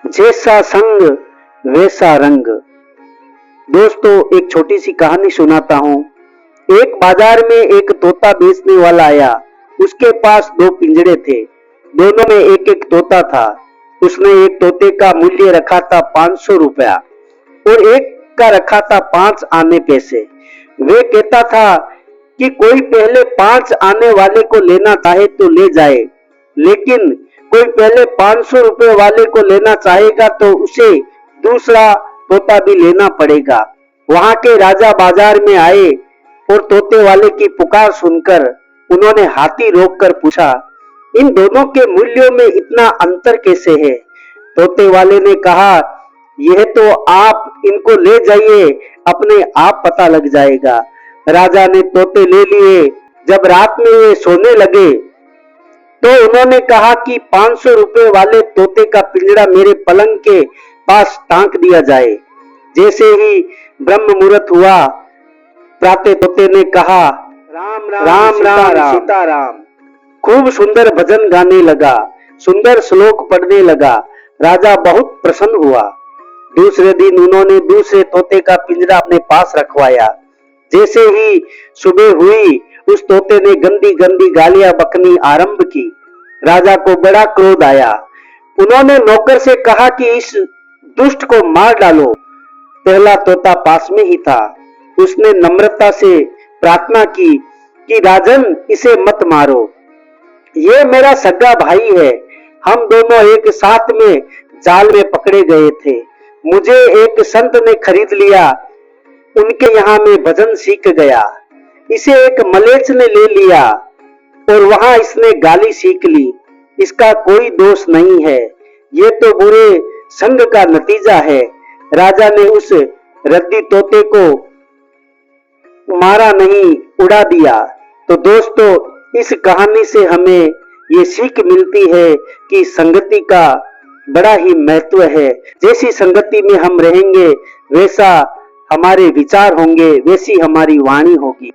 जैसा संग वैसा रंग। दोस्तों, एक छोटी सी कहानी सुनाता हूँ। एक बाजार में एक तोता बेचने वाला आया। उसके पास दो पिंजरे थे, दोनों में एक एक तोता था। उसने एक तोते का मूल्य रखा था 500 रुपया और एक का रखा था 5 आने पैसे। वे कहता था कि कोई पहले 5 आने वाले को लेना चाहे तो ले जाए, लेकिन कोई पहले 500 रुपए वाले को लेना चाहेगा तो उसे दूसरा तोता भी लेना पड़ेगा। वहां के राजा बाजार में आए और तोते वाले की पुकार सुनकर उन्होंने हाथी रोककर पूछा, इन दोनों के मूल्यों में इतना अंतर कैसे है? तोते वाले ने कहा, यह तो आप इनको ले जाइए, अपने आप पता लग जाएगा। राजा ने तोते ले लिए। जब रात में वे सोने लगे तो उन्होंने कहा कि 500 रुपए वाले तोते का पिंजरा मेरे पलंग के पास टांक दिया जाए। जैसे ही ब्रह्म मुहूर्त हुआ, प्रातः तोते ने कहा, राम राम राम सीताराम। खूब सुंदर भजन गाने लगा, सुंदर श्लोक पढ़ने लगा। राजा बहुत प्रसन्न हुआ। दूसरे दिन उन्होंने दूसरे तोते का पिंजरा अपने पास रखवाया। जैसे ही सुबह हुई, उस तोते ने गंदी गंदी गालियां बकनी आरंभ की। राजा को बड़ा क्रोध आया। उन्होंने नौकर से कहा कि इस दुष्ट को मार डालो। पहला तोता पास में ही था। उसने नम्रता से प्रार्थना की कि राजन, इसे मत मारो, ये मेरा सगा भाई है। हम दोनों एक साथ में जाल में पकड़े गए थे। मुझे एक संत ने खरीद लिया, उनके यहाँ में भजन सीख गया। इसे एक मलेच्छ ने ले लिया और वहां इसने गाली सीख ली। इसका कोई दोष नहीं है, ये तो बुरे संग का नतीजा है। राजा ने उस रद्दी तोते को मारा नहीं, उड़ा दिया। तो दोस्तों, इस कहानी से हमें ये सीख मिलती है कि संगति का बड़ा ही महत्व है। जैसी संगति में हम रहेंगे, वैसा हमारे विचार होंगे, वैसी हमारी वाणी होगी।